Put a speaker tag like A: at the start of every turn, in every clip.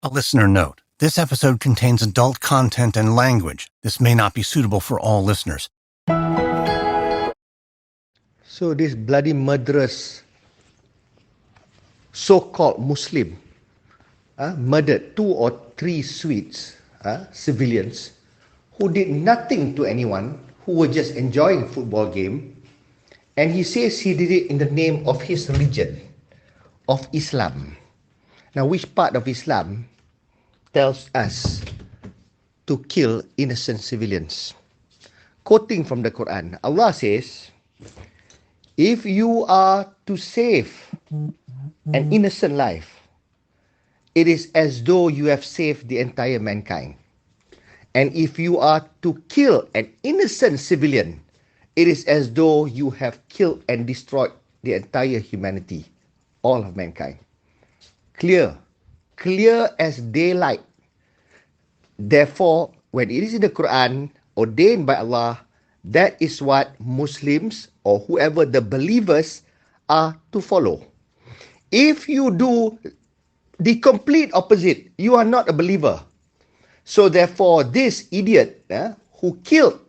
A: A listener note. This episode contains adult content and language. This may not be suitable for all listeners.
B: So this bloody murderous so-called Muslim murdered 2 or 3 Swedes, civilians, who did nothing to anyone, who were just enjoying football game. And he says he did it in the name of his religion, of Islam. Now, which part of Islam tells us to kill innocent civilians? Quoting from the Quran, Allah says, if you are to save an innocent life, it is as though you have saved the entire mankind. And if you are to kill an innocent civilian, it is as though you have killed and destroyed the entire humanity, all of mankind. Clear as daylight. Therefore, when it is in the Quran, ordained by Allah, that is what Muslims or whoever the believers are to follow. If you do the complete opposite, you are not a believer. So therefore, this idiot who killed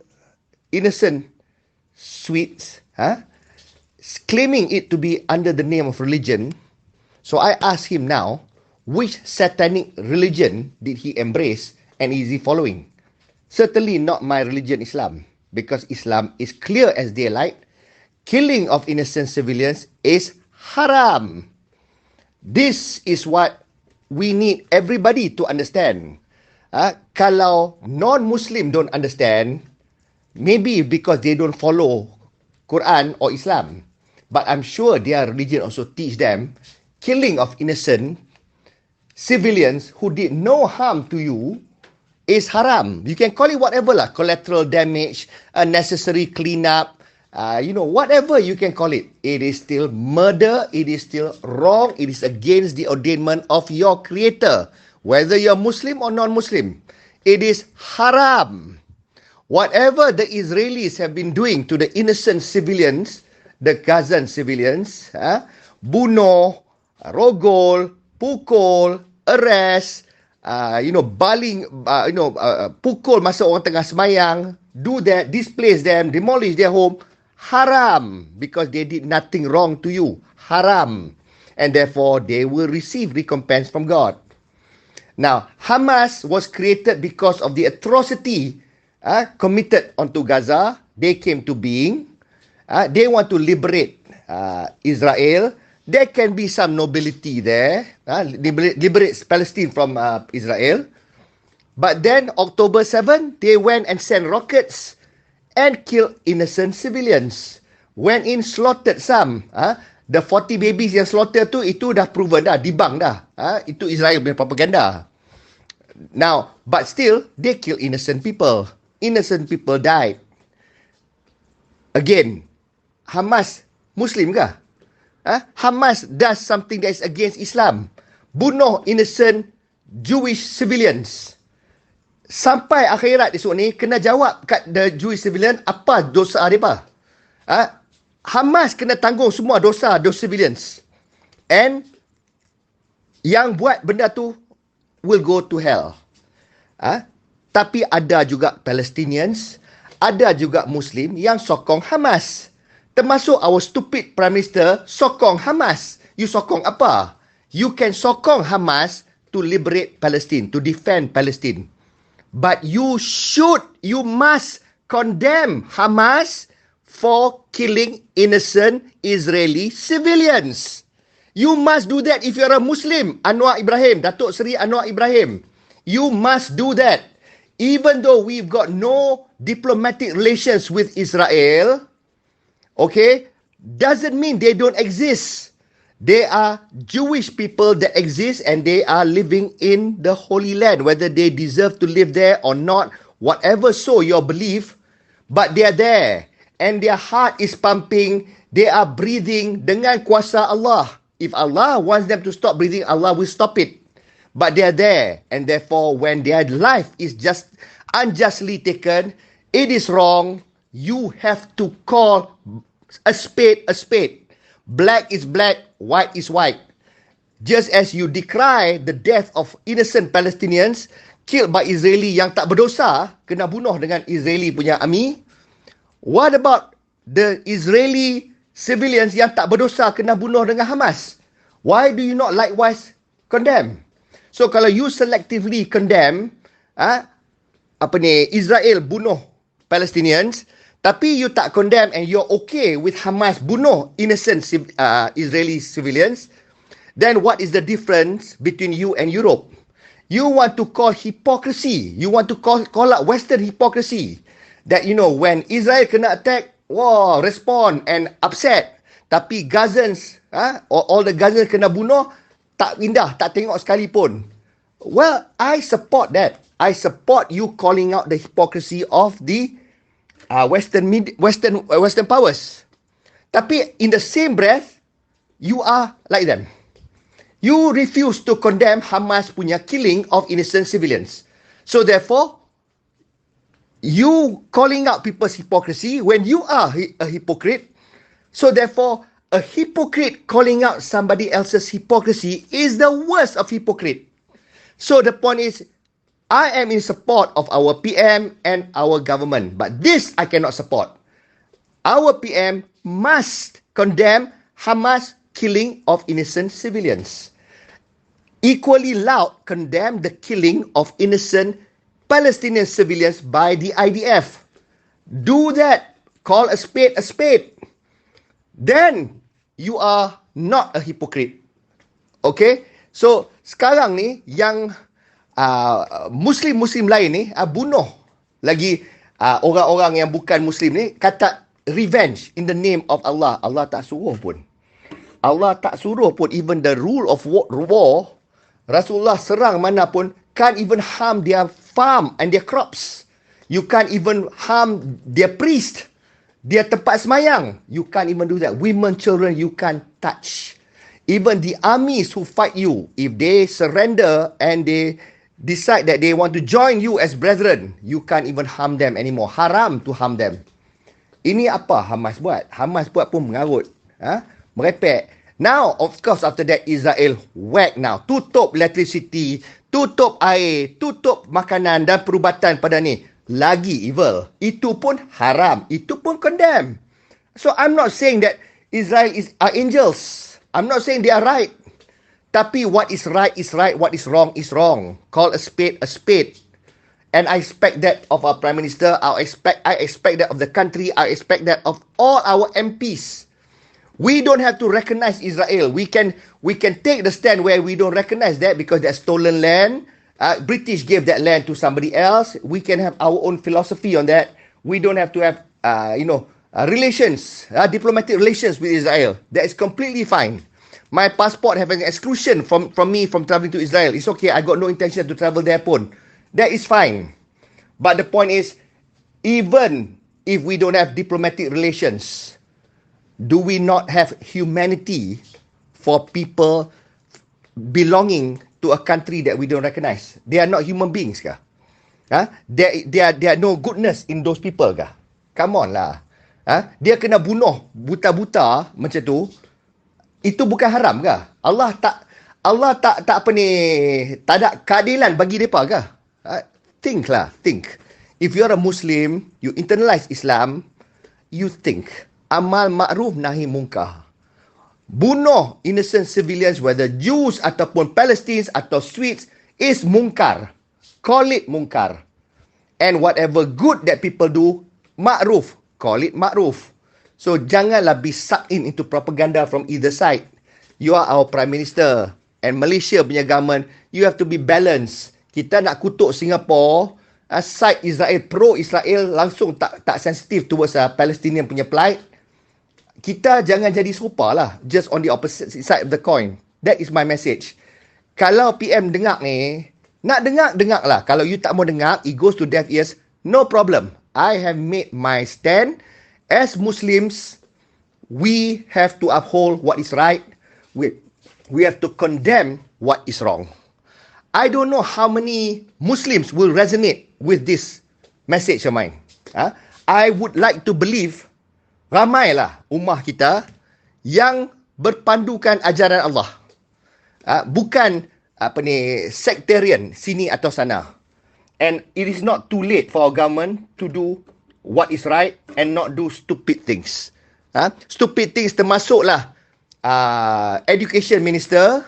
B: innocent Swedes, claiming it to be under the name of religion. So I ask him now, which satanic religion did he embrace and is he following? Certainly not my religion, Islam, because Islam is clear as daylight. Killing of innocent civilians is haram. This is what we need everybody to understand. Kalau non-Muslim don't understand, maybe because they don't follow Quran or Islam. But I'm sure their religion also teach them killing of innocent civilians who did no harm to you is haram. You can call it whatever lah, collateral damage, unnecessary cleanup, whatever you can call it. It is still murder, it is still wrong, it is against the ordainment of your creator. Whether you're Muslim or non-Muslim, it is haram. Whatever the Israelis have been doing to the innocent civilians, the Gazan civilians, bunuh, rogol, pukul, arrest, baling, pukul masa orang tengah semayang, do that, displace them, demolish their home, haram, because they did nothing wrong to you, haram, and therefore they will receive recompense from God. Now, Hamas was created because of the atrocity committed onto Gaza. They came to being. They want to liberate Israel. There can be some nobility there. Liberate Palestine from Israel. But then, October 7, they went and sent rockets and killed innocent civilians. Went in, slaughtered some. The 40 babies yang slaughter tu, itu dah proven dah, debunk dah. Itu Israel punya propaganda. Now, but still, they kill innocent people. Innocent people died. Again, Hamas, Muslim ke? Hamas does something that is against Islam. Bunuh innocent Jewish civilians. Sampai akhirat esok ni, kena jawab kat the Jewish civilian, apa dosa mereka? Hamas kena tanggung semua dosa civilians. And yang buat benda tu will go to hell. Tapi ada juga Palestinians, ada juga Muslim yang sokong Hamas. Termasuk our stupid Prime Minister sokong Hamas. You sokong apa? You can sokong Hamas to liberate Palestine, to defend Palestine. But you must condemn Hamas for killing innocent Israeli civilians. You must do that if you're a Muslim. Anwar Ibrahim, Datuk Seri Anwar Ibrahim. You must do that. Even though we've got no diplomatic relations with Israel, okay, doesn't mean they don't exist. They are Jewish people that exist and they are living in the Holy Land, whether they deserve to live there or not, whatever so your belief, but they are there. And their heart is pumping, they are breathing dengan kuasa Allah. If Allah wants them to stop breathing, Allah will stop it. But they are there. And therefore, when their life is just unjustly taken, it is wrong. You have to call a spade a spade. Black is black, white is white. Just as you decry the death of innocent Palestinians killed by Israeli yang tak berdosa, kena bunuh dengan Israeli punya army, what about the Israeli civilians yang tak berdosa kena bunuh dengan Hamas? Why do you not likewise condemn? So kalau you selectively condemn Israel bunuh Palestinians, tapi you tak condemn and you're okay with Hamas bunuh innocent Israeli civilians, then what is the difference between you and Europe? You want to call hypocrisy. You want to call out Western hypocrisy. That, when Israel kena attack, respond and upset. Tapi Gazans, all the Gazans kena bunuh, tak indah, tak tengok sekalipun. Well, I support that. I support you calling out the hypocrisy of the Western powers. Tapi in the same breath, you are like them. You refuse to condemn Hamas punya killing of innocent civilians. So therefore, you calling out people's hypocrisy when you are a hypocrite. So therefore, a hypocrite calling out somebody else's hypocrisy is the worst of hypocrite. So the point is, I am in support of our PM and our government, but this I cannot support. Our PM must condemn Hamas killing of innocent civilians. Equally loud, condemn the killing of innocent Palestinian civilians by the IDF. Do that. Call a spade a spade. Then you are not a hypocrite. Okay? So, sekarang ni yang Muslim-Muslim lain ni bunuh lagi orang-orang yang bukan Muslim ni, kata revenge in the name of Allah. Allah tak suruh pun. Allah tak suruh pun. Even the rule of war, Rasulullah serang mana pun, can't even harm their farm and their crops. You can't even harm their priest, their tempat semayang. You can't even do that. Women, children, you can't touch. Even the armies who fight you, if they surrender and they decide that they want to join you as brethren, you can't even harm them anymore. Haram to harm them. Ini apa Hamas buat? Hamas buat pun mengarut. Merepek. Now, of course, after that, Israel whack now. Tutup electricity, tutup air, tutup makanan dan perubatan pada ni. Lagi evil. Itu pun haram. Itu pun condemn. So, I'm not saying that Israel are angels. I'm not saying they are right. Tapi what is right is right. What is wrong is wrong. Call a spade a spade. And I expect that of our Prime Minister. I expect that of the country. I expect that of all our MPs. We don't have to recognize Israel. We can take the stand where we don't recognize that because that's stolen land. British gave that land to somebody else. We can have our own philosophy on that. We don't have to have, relations, diplomatic relations with Israel. That is completely fine. My passport have an exclusion from me from traveling to Israel. It's okay. I got no intention to travel there pun. That is fine. But the point is, even if we don't have diplomatic relations, do we not have humanity for people belonging to a country that we don't recognize? They are not human beings kah? There are no goodness in those people kah? Come on lah. Dia kena bunuh buta-buta macam tu. Itu bukan haram kah? Allah tak apa ni, tak ada keadilan bagi mereka kah? Think lah, think. If you're a Muslim, you internalize Islam, you think. Amal ma'ruf nahi munkar. Bunuh innocent civilians, whether Jews ataupun Palestinians atau Swedes, is munkar. Call it munkar. And whatever good that people do, ma'ruf. Call it ma'ruf. So janganlah be sucked into propaganda from either side. You are our Prime Minister and Malaysia punya government, you have to be balanced. Kita nak kutuk Singapore, side Israel, pro-Israel, langsung tak sensitif towards Palestinian punya plight. Kita jangan jadi serupa lah, just on the opposite side of the coin. That is my message. Kalau PM dengar ni, nak dengar lah. Kalau you tak mau dengar, it goes to deaf ears, no problem. I have made my stand. As Muslims, we have to uphold what is right. We have to condemn what is wrong. I don't know how many Muslims will resonate with this message of mine. I would like to believe ramailah ummah kita yang berpandukan ajaran Allah. bukan sectarian sini atau sana. And it is not too late for our government to do what is right and not do stupid things. Stupid things termasuklah education minister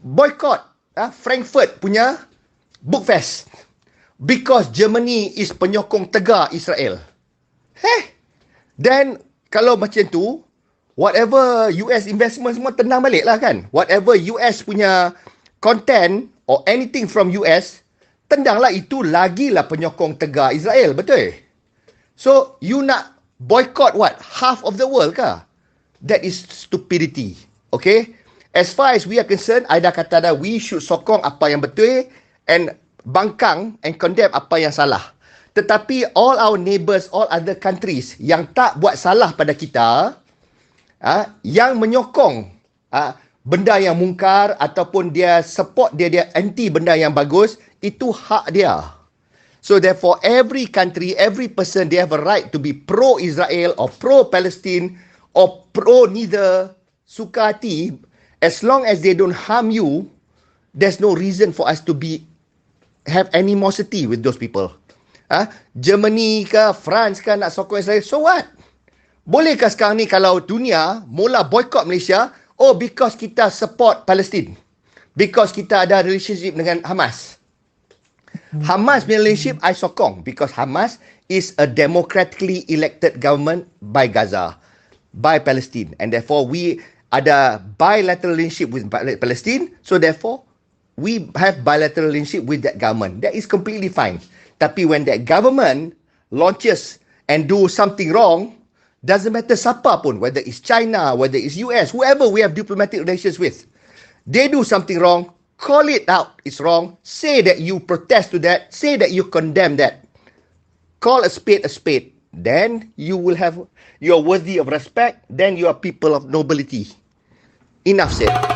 B: boycott Frankfurt punya book fest because Germany is penyokong tegar Israel. Then kalau macam tu, whatever US investment semua tenang balik lah kan. Whatever US punya content or anything from US, tendanglah itu lagilah penyokong tegar Israel, betul? So, you nak boycott what? Half of the world kah? That is stupidity. Okay? As far as we are concerned, I dah kata dah, we should sokong apa yang betul and bangkang and condemn apa yang salah. Tetapi all our neighbours, all other countries yang tak buat salah pada kita, yang menyokong benda yang mungkar ataupun dia support dia anti benda yang bagus, itu hak dia. So therefore every country, every person, they have a right to be pro-Israel or pro-Palestine or pro-neither, suka hati. As long as they don't harm you, there's no reason for us to have animosity with those people. Germany ke, France ke nak sokong Israel, so what? Bolehkah sekarang ni kalau dunia mula boycott Malaysia, because kita support Palestine, because kita ada relationship dengan Hamas. Hamas punya relationship I sokong because Hamas is a democratically elected government by Gaza, by Palestine, and therefore we ada bilateral relationship with Palestine, so therefore we have bilateral relationship with that government. That is completely fine. Tapi when that government launches and do something wrong, doesn't matter siapa pun, whether it's China, whether it's US, whoever we have diplomatic relations with, they do something wrong, call it out, it's wrong, say that you protest to that, say that you condemn that, call a spade, then you are worthy of respect, then you are people of nobility. Enough said.